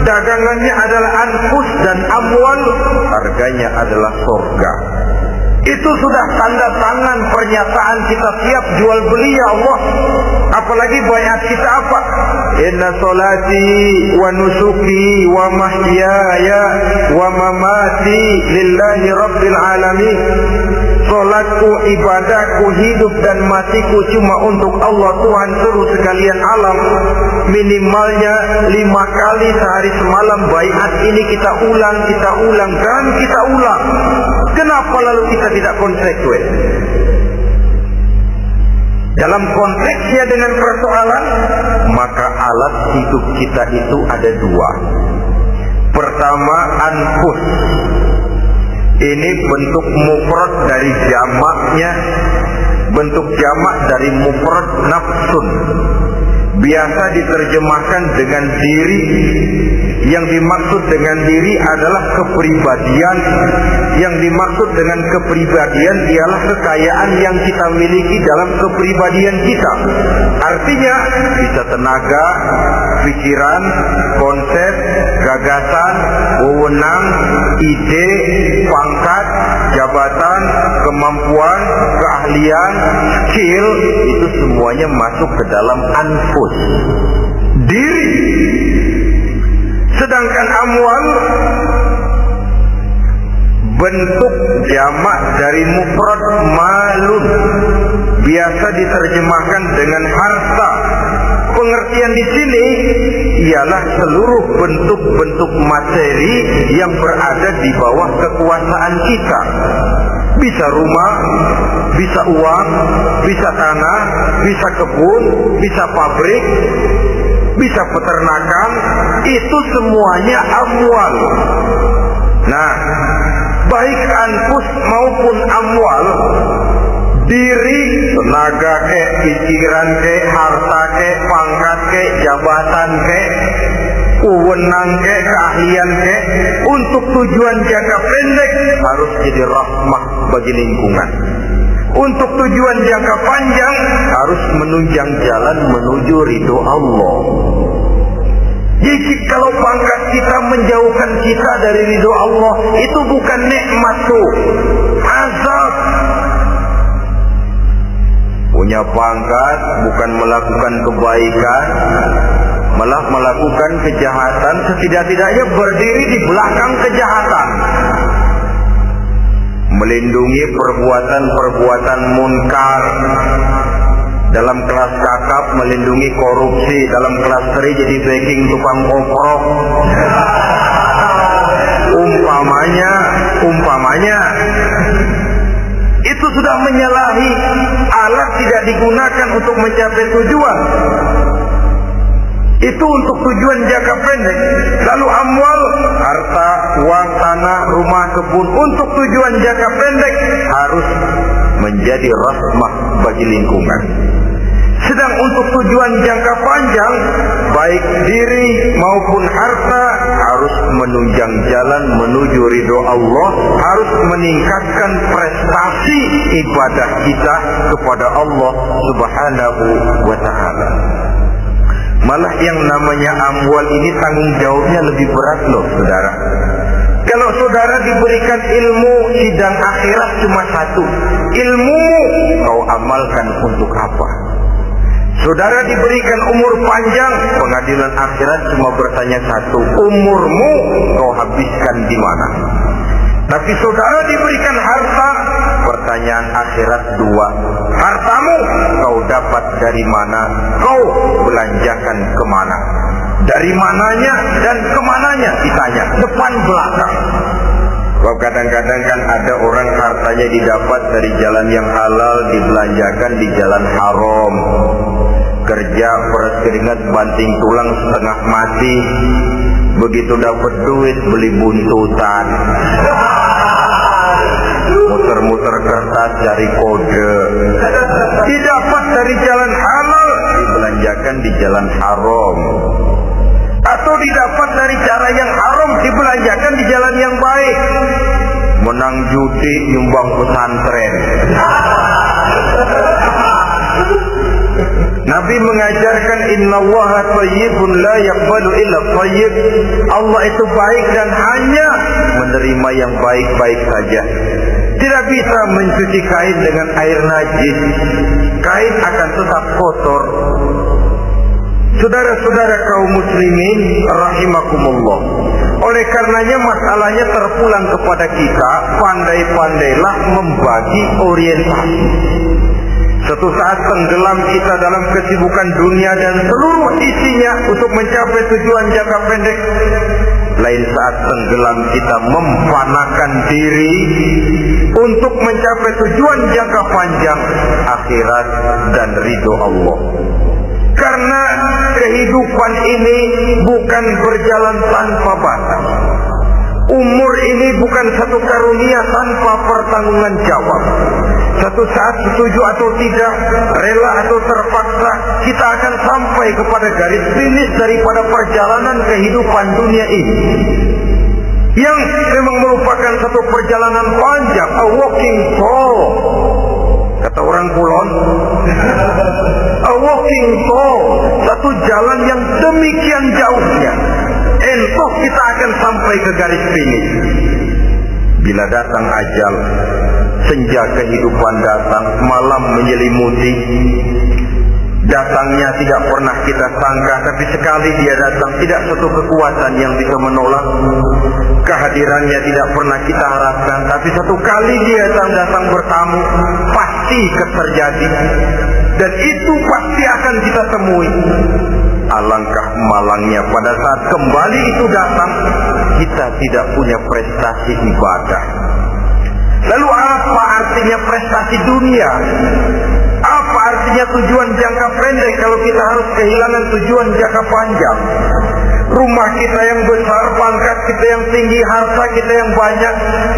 dagangannya adalah anfus dan amwal, harganya adalah surga. Itu sudah tanda tangan pernyataan kita siap jual beli ya Allah. Apalagi bayat kita apa? Inna salati wa nusuki wa mahyaya wa mamati lillahi rabbil alamin. Salatku, ibadahku, hidup dan matiku cuma untuk Allah Tuhan seluruh sekalian alam. Minimalnya 5 kali sehari semalam bayat ini kita ulang dan kita ulang. Kenapa lalu kita tidak konsekuen? Dalam konteksnya dengan persoalan, maka alat hidup kita itu ada 2. Pertama, anfus. Ini bentuk mufrad dari jamaknya, bentuk jamak dari mufrad nafsun. Biasa diterjemahkan dengan diri. Yang dimaksud dengan diri adalah kepribadian. Yang dimaksud dengan kepribadian ialah kekayaan yang kita miliki dalam kepribadian kita. Artinya bisa tenaga, pikiran, konsep, gagasan, wewenang, ide, pangkat, jabatan, kemampuan, keahlian, skill, itu semuanya masuk ke dalam anfus, diri. Sedangkan amwal bentuk jamak dari mufrad malun, biasa diterjemahkan dengan harta. Pengertian di sini ialah seluruh bentuk-bentuk materi yang berada di bawah kekuasaan kita. Bisa rumah, bisa uang, bisa tanah, bisa kebun, bisa pabrik, bisa peternakan, itu semuanya amwal. Nah, baik anfus maupun amwal, diri, tenaga ke, pikiran ke, harta ke, pangkat ke, jabatan ke, wewenang ke, keahlian ke, untuk tujuan jangka pendek harus jadi rahmah bagi lingkungan. Untuk tujuan jangka panjang harus menunjang jalan menuju ridho Allah. Jadi kalau pangkat kita menjauhkan kita dari ridho Allah, itu bukan nikmat tuh, azab. Punya pangkat bukan melakukan kebaikan, malah melakukan kejahatan, setidak-tidaknya berdiri di belakang kejahatan, melindungi perbuatan-perbuatan munkar, dalam kelas kakap melindungi korupsi, dalam kelas 3 jadi backing tukang koprok. Umpamanya itu sudah menyalahi. Alat tidak digunakan untuk mencapai tujuan, itu untuk tujuan jangka pendek. Lalu amwal, harta, uang, tanah, rumah, kebun, untuk tujuan jangka pendek harus menjadi rahmah bagi lingkungan. Sedang untuk tujuan jangka panjang, baik diri maupun harta harus menunjang jalan menuju ridho Allah, harus meningkatkan prestasi ibadah kita kepada Allah Subhanahu wa ta'ala. Malah yang namanya amwal ini tanggung jawabnya lebih berat loh, saudara. Kalau saudara diberikan ilmu, sidang akhirat cuma satu. Ilmu kau amalkan untuk apa? Saudara diberikan umur panjang, pengadilan akhirat cuma bertanya satu, umurmu kau habiskan di mana? Tapi saudara diberikan harta, pertanyaan akhirat dua, hartamu kau dapat dari mana? Kau belanjakan kemana? Dari mananya dan kemananya ditanya, depan belakang. Sebab kadang-kadang kan ada orang hartanya didapat dari jalan yang halal, dibelanjakan di jalan haram. Kerja peras keringat banting tulang setengah mati, begitu dapat duit beli buntutan, muter-muter kertas cari kode. Didapat dari jalan halal, dibelanjakan di jalan haram. Atau didapat dari cara yang haram, dibelanjakan di jalan yang baik. Menang judi, nyumbang pesantren. Nabi mengajarkan innallaha thayyibun la yaqbalu illa thayyib. Allah itu baik dan hanya menerima yang baik-baik saja. Tidak bisa mencuci kain dengan air najis. Kain akan tetap kotor. Saudara-saudara kaum muslimin rahimakumullah. Oleh karenanya masalahnya terpulang kepada kita, pandai-pandailah membagi orientasi. Suatu saat tenggelam kita dalam kesibukan dunia dan seluruh isinya untuk mencapai tujuan jangka pendek. Lain saat tenggelam kita memfanakan diri untuk mencapai tujuan jangka panjang, akhirat dan ridho Allah. Karena kehidupan ini bukan berjalan tanpa batas. Umur ini bukan satu karunia tanpa pertanggungan jawab. Satu saat setuju atau tidak, rela atau terpaksa, kita akan sampai kepada garis finish daripada perjalanan kehidupan dunia ini. Yang memang merupakan satu perjalanan panjang, a walking tour. Kata orang Kulon, a walking tour, satu jalan yang demikian jauhnya. Entah kita akan sampai ke garis finish. Bila datang ajal, senja kehidupan datang, malam menyelimuti. Datangnya tidak pernah kita sangka, tapi sekali dia datang, tidak satu kekuatan yang bisa menolak. Kehadirannya tidak pernah kita harapkan, tapi satu kali dia datang bertamu, pasti terjadi. Dan itu pasti akan kita temui. Alangkah malangnya pada saat kembali itu datang, kita tidak punya prestasi ibadah. Lalu apa artinya prestasi dunia? Apa artinya tujuan jangka pendek kalau kita harus kehilangan tujuan jangka panjang? Rumah kita yang besar, pangkat kita yang tinggi, harta kita yang banyak,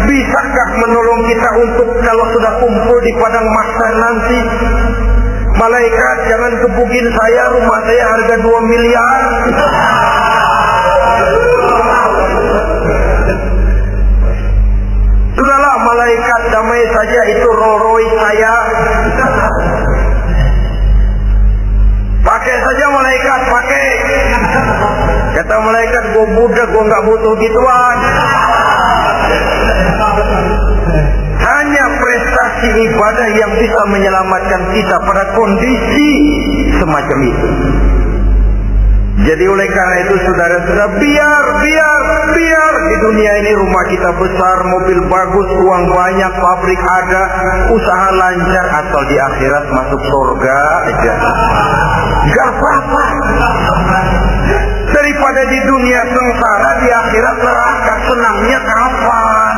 bisakah menolong kita untuk kalau sudah kumpul di padang mahsyar nanti? Malaikat, jangan gebukin saya, rumah saya harga 2 miliar. Sudahlah malaikat, damai saja, itu Rolls Royce saya. Pakai saja malaikat, pakai. Kata malaikat, gue budak, gue gak butuh gituan. Hanya prestasi ibadah yang bisa menyelamatkan kita pada kondisi semacam itu. Jadi oleh karena itu saudara-saudara, biar di dunia ini rumah kita besar, mobil bagus, uang banyak, pabrik ada, usaha lancar, asal di akhirat masuk surga aja. Gak apa-apa. Daripada di dunia sengsara, di akhirat neraka, senangnya kapan?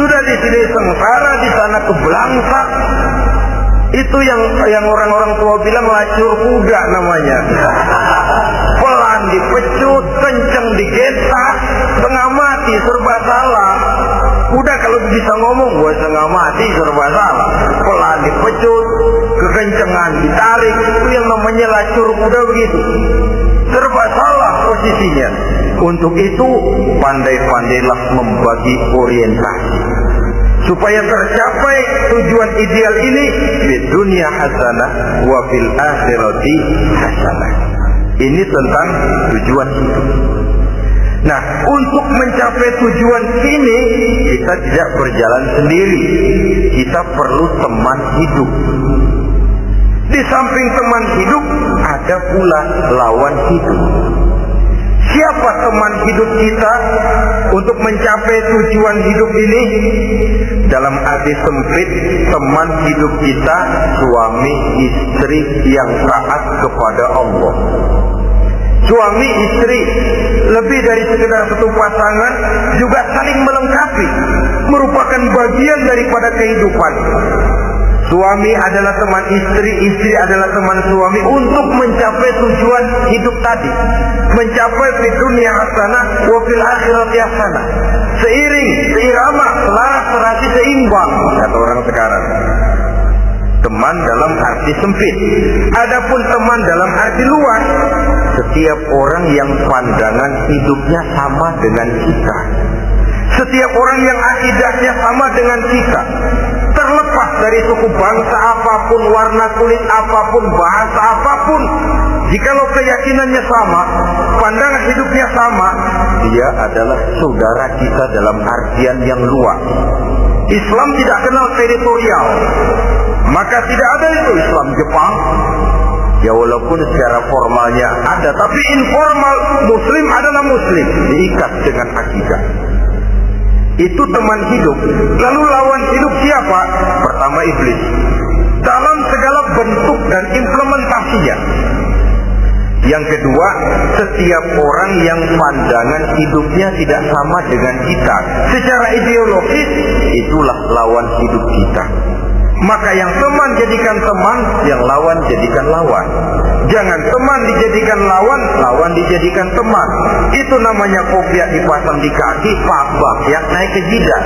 Sudah di sini sengsara, di sana kebelangsak. Itu yang orang-orang tua bilang lacur kuda namanya. Pelan dipecut, kenceng digetak, setengah mati, serba salah. Kuda kalau bisa ngomong, gua setengah mati, serba salah. Pelan dipecut, kekencengan ditarik, itu yang namanya lacur kuda begitu. Serba salah posisinya. Untuk itu pandai-pandailah membagi orientasi supaya tercapai tujuan ideal ini, di dunia hasanah wa fil akhirati hasanah. Ini tentang tujuan hidup. Nah, untuk mencapai tujuan ini kita tidak berjalan sendiri. Kita perlu teman hidup. Di samping teman hidup ada pula lawan hidup. Siapa teman hidup kita untuk mencapai tujuan hidup ini? Dalam arti sempit, teman hidup kita suami istri yang taat kepada Allah. Suami istri lebih dari sekedar satu pasangan, juga saling melengkapi, merupakan bagian daripada kehidupan. Suami adalah teman istri, istri adalah teman suami untuk mencapai tujuan hidup tadi. Mencapai di dunia hasanah wa fil akhirati hasanah. Seiring, seirama, selaras, serasi, seimbang, kata orang sekarang. Teman dalam arti sempit. Adapun teman dalam arti luas, setiap orang yang pandangan hidupnya sama dengan kita. Setiap orang yang akidahnya sama dengan kita. Terlepas dari suku bangsa apapun, warna kulit apapun, bahasa apapun, jikalau keyakinannya sama, pandangan hidupnya sama, dia adalah saudara kita dalam artian yang luas. Islam tidak kenal teritorial, maka tidak ada itu Islam Jepang. Ya walaupun secara formalnya ada, tapi informal Muslim adalah Muslim, diikat dengan akidah. Itu teman hidup. Lalu lawan hidup siapa? Pertama iblis, dalam segala bentuk dan implementasinya. Yang kedua, setiap orang yang pandangan hidupnya tidak sama dengan kita secara ideologis, itulah lawan hidup kita. Maka yang teman jadikan teman, yang lawan jadikan lawan. Jangan teman dijadikan lawan, lawan dijadikan teman. Itu namanya kopiah dipasang di kaki, pak yang naik ke jidat.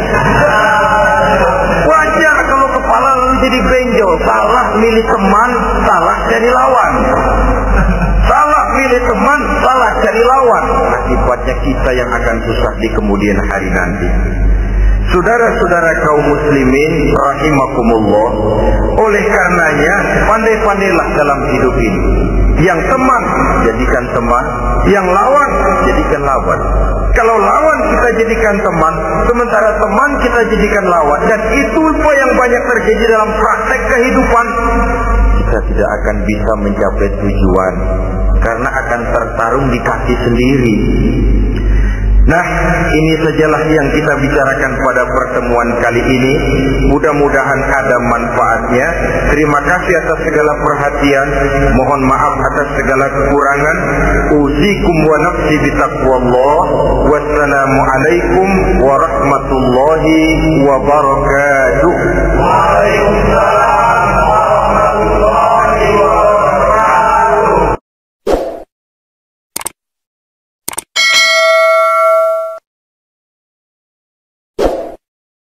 Wajar kalau kepala lalu jadi benjol. Salah milih teman, salah jadi lawan. Salah milih teman, salah jadi lawan. Akibatnya kita yang akan susah di kemudian hari nanti. Saudara-saudara kaum muslimin rahimakumullah, oleh karenanya pandai-pandailah dalam hidup ini. Yang teman jadikan teman, yang lawan jadikan lawan. Kalau lawan kita jadikan teman, sementara teman kita jadikan lawan, dan itu yang banyak terjadi dalam praktek kehidupan, kita tidak akan bisa mencapai tujuan karena akan tertarung di kaki sendiri. Nah, ini sajalah yang kita bicarakan pada pertemuan kali ini. Mudah-mudahan ada manfaatnya. Terima kasih atas segala perhatian. Mohon maaf atas segala kekurangan. Uzikum wa nafsi bitaqwallah. Wassalamualaikum warahmatullahi wabarakatuh.